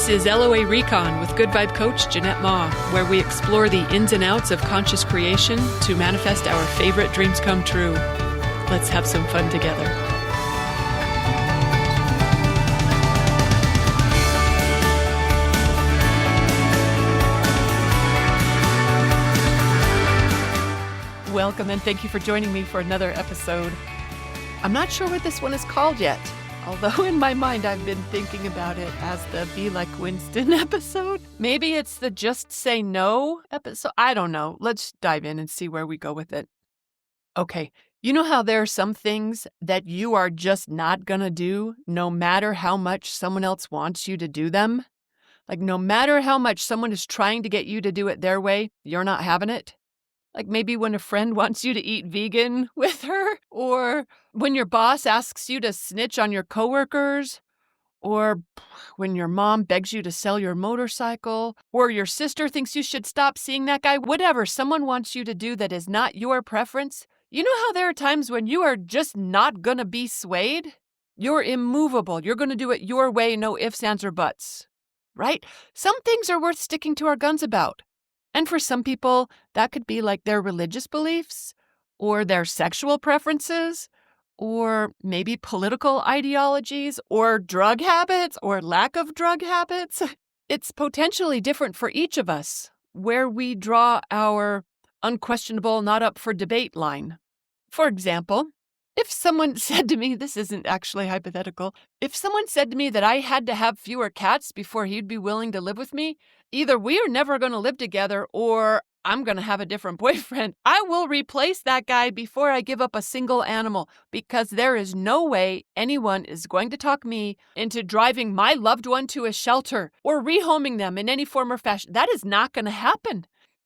This is LOA Recon with Good Vibe Coach Jeanette Ma, where we explore the ins and outs of conscious creation to manifest our favorite dreams come true. Let's have some fun together. Welcome and thank you for joining me for another episode. I'm not sure what this one is called yet, although in my mind I've been thinking about it as the Be Like Winston episode. Maybe it's the Just Say No episode. I don't know. Let's dive in and see where we go with it. Okay, you know how there are some things that you are just not gonna do no matter how much someone else wants you to do them? Like no matter how much someone is trying to get you to do it their way, you're not having it? Like maybe when a friend wants you to eat vegan with her, or when your boss asks you to snitch on your coworkers, or when your mom begs you to sell your motorcycle, or your sister thinks you should stop seeing that guy, whatever someone wants you to do that is not your preference. You know how there are times when you are just not gonna be swayed? You're immovable. You're gonna do it your way, no ifs, ands, or buts, right? Some things are worth sticking to our guns about. And for some people, that could be like their religious beliefs, or their sexual preferences, or maybe political ideologies, or drug habits, or lack of drug habits. It's potentially different for each of us, where we draw our unquestionable, not up for debate line. For example, if someone said to me, this isn't actually hypothetical, if someone said to me that I had to have fewer cats before he'd be willing to live with me, either we are never going to live together or I'm going to have a different boyfriend. I will replace that guy before I give up a single animal because there is no way anyone is going to talk me into driving my loved one to a shelter or rehoming them in any form or fashion. That is not going to happen.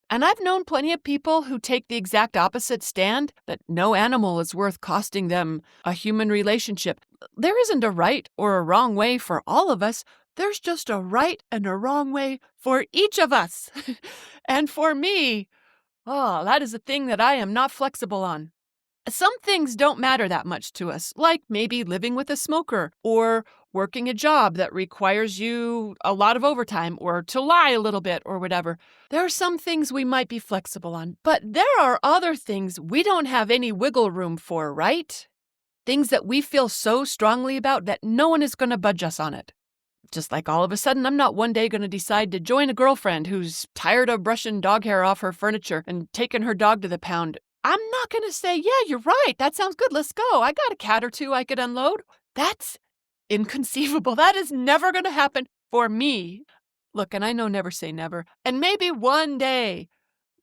And I've known plenty of people who take the exact opposite stand, that no animal is worth costing them a human relationship. There isn't a right or a wrong way for all of us. There's just a right and a wrong way for each of us. And for me, that is a thing that I am not flexible on. Some things don't matter that much to us, like maybe living with a smoker or working a job that requires you a lot of overtime or to lie a little bit or whatever. There are some things we might be flexible on, but there are other things we don't have any wiggle room for, right? Things that we feel so strongly about that no one is going to budge us on it. Just like all of a sudden, I'm not one day going to decide to join a girlfriend who's tired of brushing dog hair off her furniture and taking her dog to the pound. I'm not going to say, yeah, you're right. That sounds good. Let's go. I got a cat or two I could unload. That's inconceivable. That is never going to happen for me. Look, and I know never say never. And maybe one day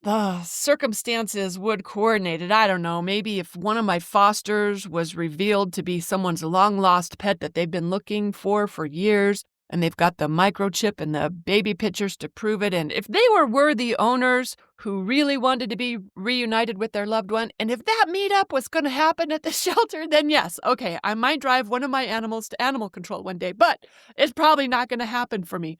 the circumstances would coordinate it. I don't know. Maybe if one of my fosters was revealed to be someone's long-lost pet that they've been looking for years, and they've got the microchip and the baby pictures to prove it. And if they were worthy owners who really wanted to be reunited with their loved one, and if that meetup was going to happen at the shelter, then yes, okay, I might drive one of my animals to animal control one day, but it's probably not going to happen for me.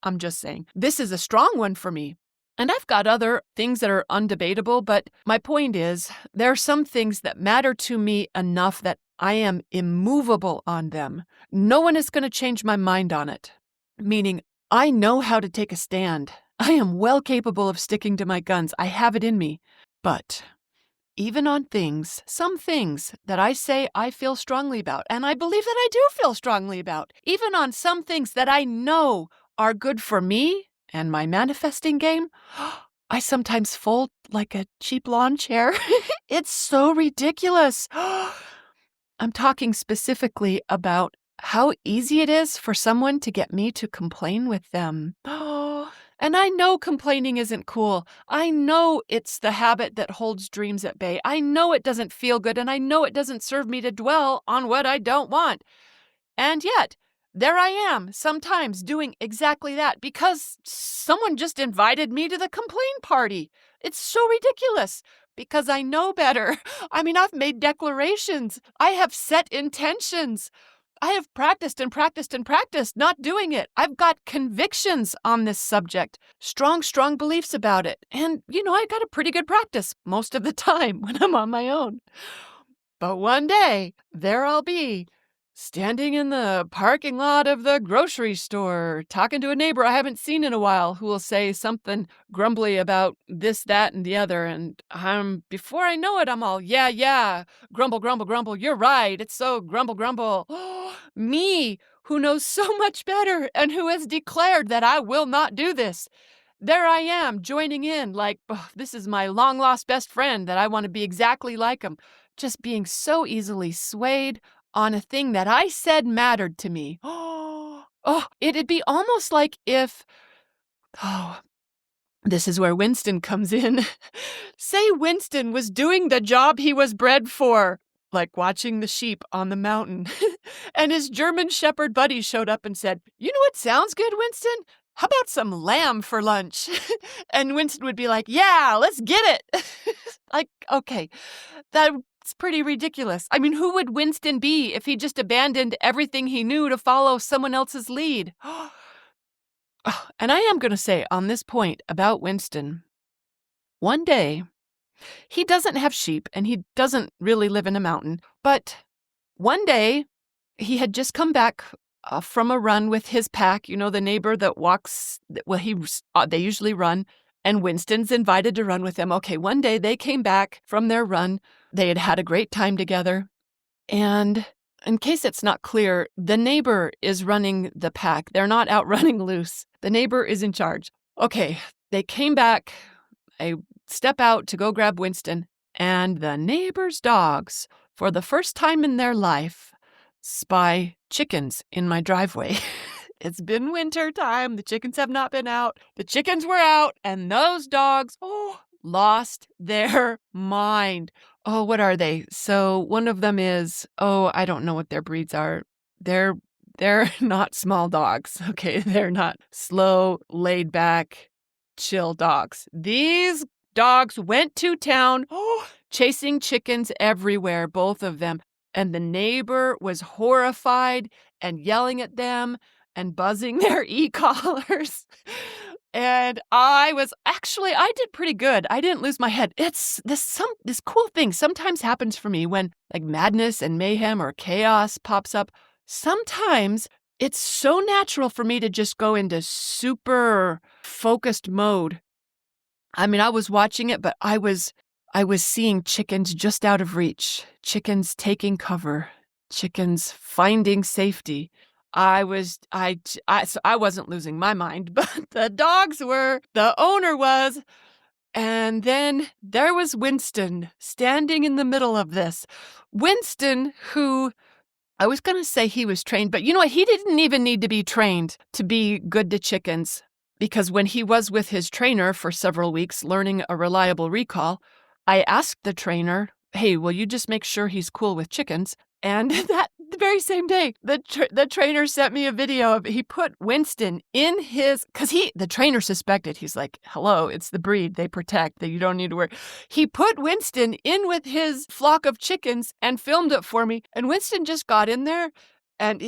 I'm just saying, this is a strong one for me. And I've got other things that are undebatable, but my point is, there are some things that matter to me enough that I am immovable on them. No one is going to change my mind on it. Meaning, I know how to take a stand. I am well capable of sticking to my guns. I have it in me. But even on things, some things that I say I feel strongly about, and I believe that I do feel strongly about, even on some things that I know are good for me and my manifesting game, I sometimes fold like a cheap lawn chair. It's so ridiculous. I'm talking specifically about how easy it is for someone to get me to complain with them. And I know complaining isn't cool. I know it's the habit that holds dreams at bay. I know it doesn't feel good, and I know it doesn't serve me to dwell on what I don't want. And yet, there I am, sometimes doing exactly that because someone just invited me to the complaint party. It's so ridiculous because I know better. I mean, I've made declarations. I have set intentions. I have practiced and practiced and practiced not doing it. I've got convictions on this subject, strong beliefs about it. And, I got a pretty good practice most of the time when I'm on my own. But one day, there I'll be, Standing in the parking lot of the grocery store, talking to a neighbor I haven't seen in a while who will say something grumbly about this, that, and the other. And before I know it, I'm all, yeah, yeah, grumble, grumble, grumble. You're right. It's so grumble, grumble. Me, who knows so much better and who has declared that I will not do this. There I am joining in like, "Ugh, this is my long lost best friend that I want to be exactly like him." Just being so easily swayed on a thing that I said mattered to me. Oh, it'd be almost like if, oh, this is where Winston comes in. Say Winston was doing the job he was bred for, like watching the sheep on the mountain. And his German Shepherd buddy showed up and said, "You know what sounds good, Winston? How about some lamb for lunch?" And Winston would be like, "Yeah, let's get it." Like, okay, that's pretty ridiculous. I mean, who would Winston be if he just abandoned everything he knew to follow someone else's lead? Oh, and I am going to say on this point about Winston, one day, he doesn't have sheep and he doesn't really live in a mountain, but one day he had just come back from a run with his pack, the neighbor that walks, well, they usually run, and Winston's invited to run with them. Okay, one day they came back from their run. They had had a great time together. And in case it's not clear, the neighbor is running the pack. They're not out running loose. The neighbor is in charge. Okay, they came back. I step out to go grab Winston, and the neighbor's dogs, for the first time in their life, spy chickens in my driveway. It's been winter time. The chickens have not been out. The chickens were out, and those dogs, lost their mind. Oh, what are they? So one of them is, I don't know what their breeds are. They're not small dogs. Okay, they're not slow, laid back, chill dogs. These dogs went to town, chasing chickens everywhere, both of them. And the neighbor was horrified and yelling at them and buzzing their e-collars. And I did pretty good. I didn't lose my head. It's this cool thing sometimes happens for me when like madness and mayhem or chaos pops up. Sometimes it's so natural for me to just go into super focused mode. I mean, I was watching it, but I was seeing chickens just out of reach, chickens taking cover, chickens finding safety. So I wasn't losing my mind, but the dogs were, the owner was. And then there was Winston standing in the middle of this. Winston, who I was going to say he was trained, but you know what? He didn't even need to be trained to be good to chickens, because when he was with his trainer for several weeks learning a reliable recall, I asked the trainer, "Hey, will you just make sure he's cool with chickens?" And the very same day, the trainer sent me a video of, he put Winston in because the trainer suspected, he's like, "Hello, it's the breed they protect, that you don't need to worry." He put Winston in with his flock of chickens and filmed it for me. And Winston just got in there. And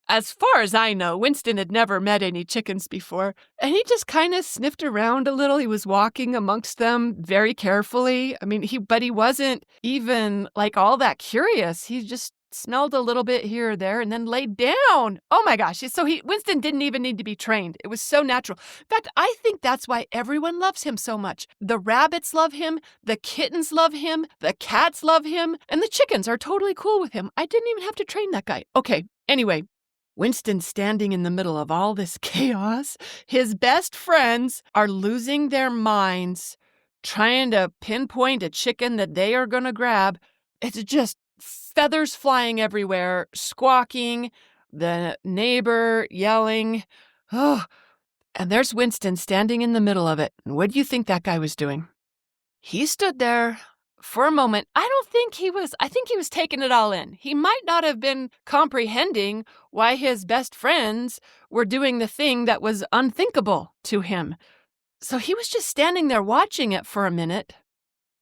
as far as I know, Winston had never met any chickens before. And he just kind of sniffed around a little. He was walking amongst them very carefully. I mean, but he wasn't even like all that curious. He just smelled a little bit here or there and then laid down. Oh my gosh. So Winston didn't even need to be trained. It was so natural. In fact, I think that's why everyone loves him so much. The rabbits love him. The kittens love him. The cats love him. And the chickens are totally cool with him. I didn't even have to train that guy. Okay. Anyway, Winston's standing in the middle of all this chaos. His best friends are losing their minds, trying to pinpoint a chicken that they are going to grab. It's just feathers flying everywhere, squawking, the neighbor yelling. Oh, and there's Winston standing in the middle of it. And what do you think that guy was doing? He stood there for a moment. I think he was taking it all in. He might not have been comprehending why his best friends were doing the thing that was unthinkable to him. So he was just standing there watching it for a minute.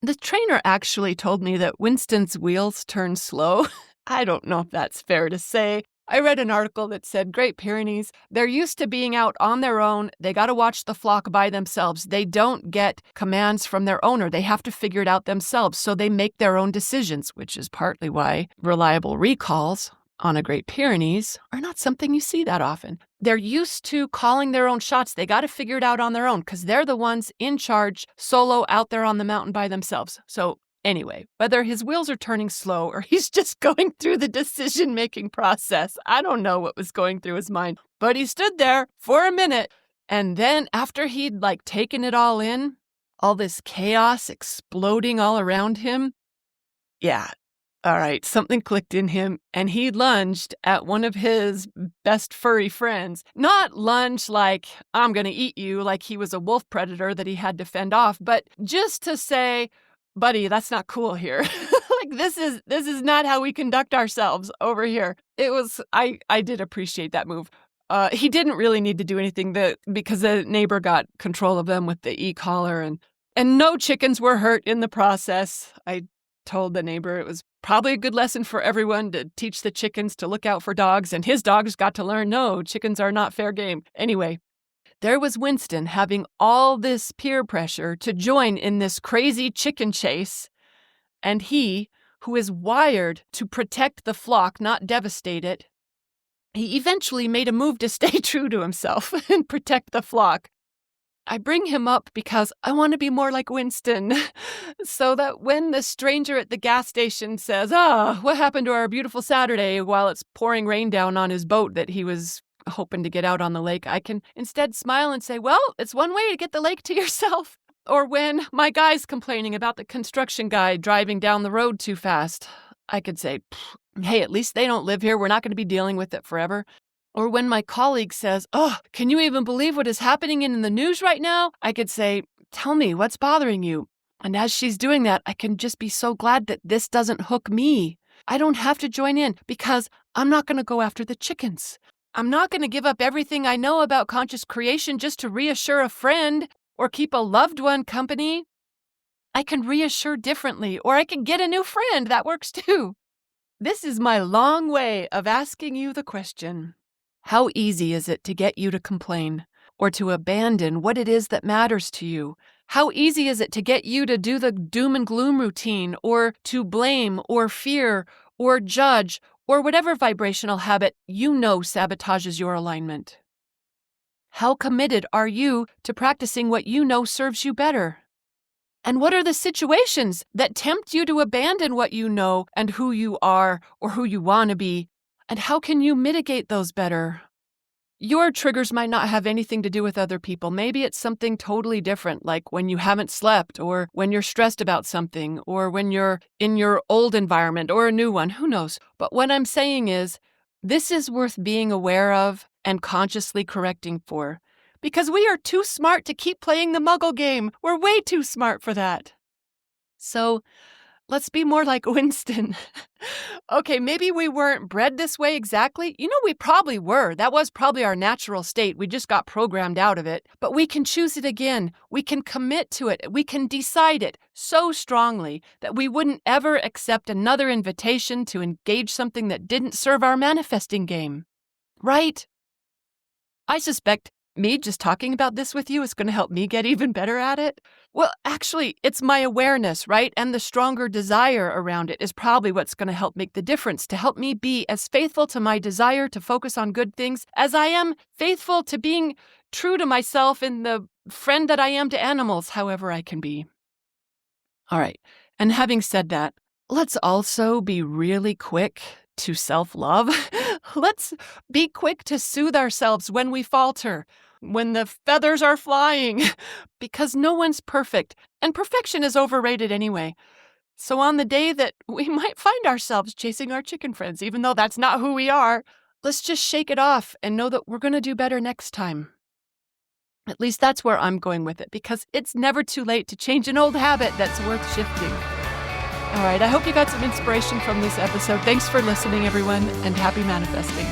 The trainer actually told me that Winston's wheels turn slow. I don't know if that's fair to say. I read an article that said Great Pyrenees, they're used to being out on their own. They got to watch the flock by themselves. They don't get commands from their owner. They have to figure it out themselves. So they make their own decisions, which is partly why reliable recalls on a Great Pyrenees are not something you see that often. They're used to calling their own shots. They got to figure it out on their own because they're the ones in charge, solo out there on the mountain by themselves. So anyway, whether his wheels are turning slow or he's just going through the decision-making process, I don't know what was going through his mind. But he stood there for a minute, and then after he'd taken it all in, all this chaos exploding all around him, yeah. All right, something clicked in him, and he lunged at one of his best furry friends. Not lunge like, I'm going to eat you, like he was a wolf predator that he had to fend off, but just to say, buddy, that's not cool here. This is not how we conduct ourselves over here. I did appreciate that move. He didn't really need to do anything because the neighbor got control of them with the e-collar, and no chickens were hurt in the process. I told the neighbor it was probably a good lesson for everyone to teach the chickens to look out for dogs, and his dogs got to learn, no, chickens are not fair game. Anyway, there was Winston having all this peer pressure to join in this crazy chicken chase, and he, who is wired to protect the flock, not devastate it, he eventually made a move to stay true to himself and protect the flock. I bring him up because I want to be more like Winston, so that when the stranger at the gas station says, what happened to our beautiful Saturday while it's pouring rain down on his boat that he was hoping to get out on the lake, I can instead smile and say, well, it's one way to get the lake to yourself. Or when my guy's complaining about the construction guy driving down the road too fast, I could say, hey, at least they don't live here. We're not going to be dealing with it forever. Or when my colleague says, can you even believe what is happening in the news right now? I could say, tell me, what's bothering you? And as she's doing that, I can just be so glad that this doesn't hook me. I don't have to join in because I'm not going to go after the chickens. I'm not going to give up everything I know about conscious creation just to reassure a friend or keep a loved one company. I can reassure differently, or I can get a new friend. That works too. This is my long way of asking you the question. How easy is it to get you to complain or to abandon what it is that matters to you? How easy is it to get you to do the doom and gloom routine or to blame or fear or judge or whatever vibrational habit you know sabotages your alignment? How committed are you to practicing what you know serves you better? And what are the situations that tempt you to abandon what you know and who you are or who you want to be? And how can you mitigate those better? Your triggers might not have anything to do with other people. Maybe it's something totally different, like when you haven't slept, or when you're stressed about something, or when you're in your old environment or a new one. Who knows? But what I'm saying is, this is worth being aware of and consciously correcting for. Because we are too smart to keep playing the muggle game. We're way too smart for that. So, let's be more like Winston. Okay, maybe we weren't bred this way exactly. We probably were. That was probably our natural state. We just got programmed out of it. But we can choose it again. We can commit to it. We can decide it so strongly that we wouldn't ever accept another invitation to engage something that didn't serve our manifesting game. Right? I suspect me just talking about this with you is going to help me get even better at it. Well, actually, it's my awareness, right? And the stronger desire around it is probably what's going to help make the difference, to help me be as faithful to my desire to focus on good things as I am faithful to being true to myself and the friend that I am to animals, however I can be. All right. And having said that, let's also be really quick to self-love. Let's be quick to soothe ourselves when we falter, when the feathers are flying, because no one's perfect, and perfection is overrated anyway. So on the day that we might find ourselves chasing our chicken friends, even though that's not who we are, let's just shake it off and know that we're going to do better next time. At least that's where I'm going with it, because it's never too late to change an old habit that's worth shifting. All right, I hope you got some inspiration from this episode. Thanks for listening, everyone, and happy manifesting.